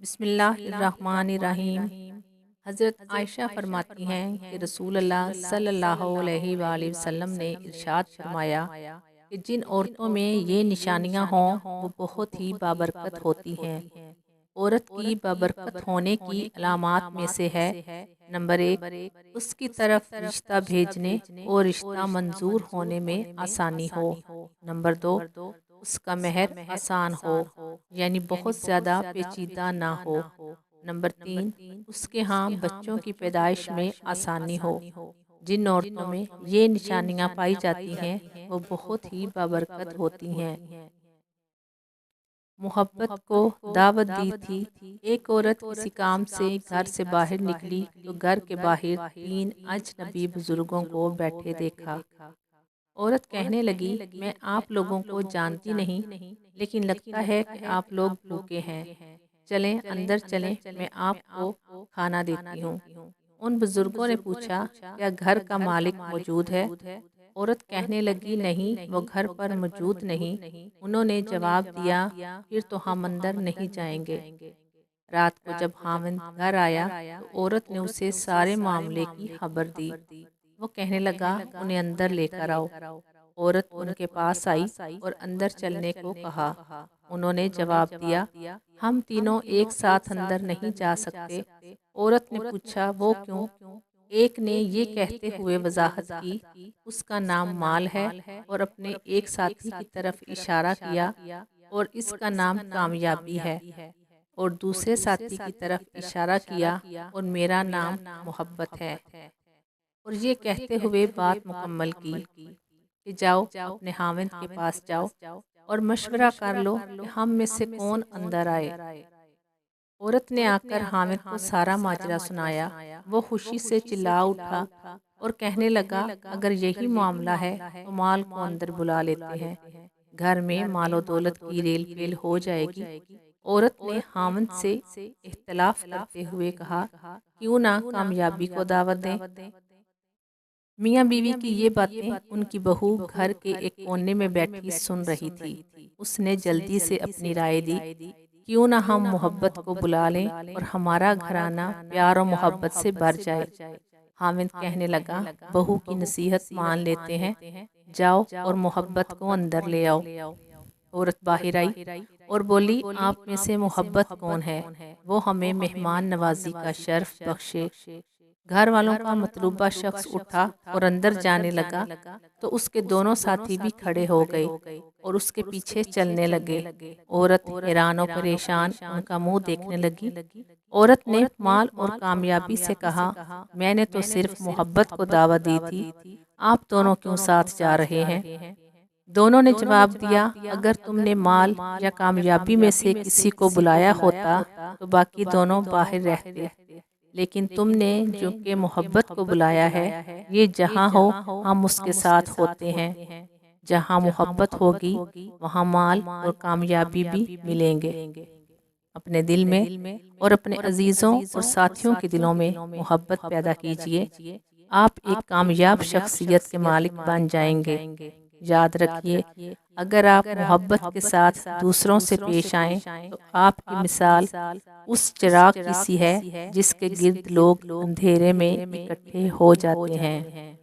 بسم اللہ الرحمن الرحیم۔ حضرت عائشہ فرماتی ہیں کہ رسول اللہ صلی اللہ علیہ وآلہ وسلم نے ارشاد فرمایا کہ جن عورتوں میں یہ نشانیاں ہوں وہ بہت ہی بابرکت ہوتی ہیں۔ عورت کی بابرکت ہونے کی علامات میں سے ہے: نمبر 1، اس کی طرف رشتہ بھیجنے اور رشتہ منظور ہونے میں آسانی ہو۔ نمبر 2، اس کا مہر آسان ہو، یعنی بہت زیادہ پیچیدہ نہ ہو۔ نمبر 3، اس کے ہاں بچوں کی پیدائش میں آسانی ہو۔ جن عورتوں میں یہ نشانیاں پائی جاتی ہیں وہ بہت ہی بابرکت ہوتی ہیں۔ محبت کو دعوت دی تھی۔ ایک عورت کسی کام سے گھر سے باہر نکلی تو گھر کے باہر 3 اجنبی بزرگوں کو بیٹھے دیکھا۔ عورت کہنے لگی، میں آپ لوگوں کو جانتی نہیں، لیکن لگتا ہے کہ آپ لوگ بھوکے ہیں، چلیں اندر چلیں، میں آپ کو کھانا دیتی ہوں۔ ان بزرگوں نے پوچھا، کیا گھر کا مالک موجود ہے؟ عورت کہنے لگی، نہیں، وہ گھر پر موجود نہیں۔ انہوں نے جواب دیا، پھر تو ہم اندر نہیں جائیں گے۔ رات کو جب خاوند گھر آیا تو عورت نے اسے سارے معاملے کی خبر دی۔ وہ کہنے لگا، انہیں اندر لے کر آؤ۔ عورت ان کے پاس آئی اور اندر چلنے کو کہا۔ انہوں نے جواب دیا، ہم تینوں ایک ساتھ اندر نہیں جا سکتے۔ عورت نے پوچھا، وہ کیوں؟ ایک نے یہ کہتے ہوئے وضاحت کی، اس کا نام مال ہے، اور اپنے ایک ساتھی کی طرف اشارہ کیا، اور اس کا نام کامیابی ہے، اور دوسرے ساتھی کی طرف اشارہ کیا، اور میرا نام محبت ہے۔ اور یہ کہتے ہوئے بات مکمل کی کہ جاؤ اپنے خاوند کے پاس جاؤ اور مشورہ کر لو کہ ہم میں سے کون اندر آئے۔ عورت نے آ کر خاوند کو سارا ماجرا سنایا۔ وہ خوشی سے چلا اٹھا اور کہنے لگا، اگر یہی معاملہ ہے تو مال کو اندر بلا لیتے ہیں، گھر میں مال و دولت کی ریل پیل ہو جائے گی۔ عورت نے خاوند سے اختلاف کرتے ہوئے کہا، کیوں نہ کامیابی کو دعوت دیں؟ میاں بیوی کی یہ باتیں ان کی بہو گھر کے ایک کونے میں بیٹھی سن رہی تھی۔ اس نے جلدی سے اپنی رائے دی، کیوں نہ ہم محبت کو بلا لیں اور ہمارا گھرانہ پیار و محبت سے بھر جائے۔ خاوند کہنے لگا، بہو کی نصیحت مان لیتے ہیں، جاؤ اور محبت کو اندر لے آؤ۔ عورت باہر آئی اور بولی، آپ میں سے محبت کون ہے؟ وہ ہمیں مہمان نوازی کا شرف بخشے۔ گھر والوں کا مطلوبہ شخص اٹھا اور اندر جانے لگا تو اس کے دونوں ساتھی بھی کھڑے ہو گئے اور اس کے پیچھے چلنے لگے۔ عورت حیران و پریشان ان کا منہ دیکھنے لگی۔ عورت نے مال اور کامیابی سے کہا، میں نے تو صرف محبت کو دعوت دی تھی، آپ دونوں کیوں ساتھ جا رہے ہیں؟ دونوں نے جواب دیا، اگر تم نے مال یا کامیابی میں سے کسی کو بلایا ہوتا تو باقی دونوں باہر رہتے، لیکن تم نے جو کہ محبت کو بلایا ہے، یہ جہاں ہو ہم اس کے ساتھ ہوتے ہیں۔ جہاں محبت ہوگی وہاں مال اور کامیابی بھی ملیں گے۔ اپنے دل میں اور اپنے عزیزوں اور ساتھیوں کے دلوں میں محبت پیدا کیجیے، آپ ایک کامیاب شخصیت کے مالک بن جائیں گے۔ یاد رکھیے، اگر آپ محبت کے ساتھ دوسروں سے پیش آئیں تو آپ کی مثال اس چراغ کی سی ہے جس کے گرد لوگ اندھیرے میں اکٹھے ہو جاتے ہیں۔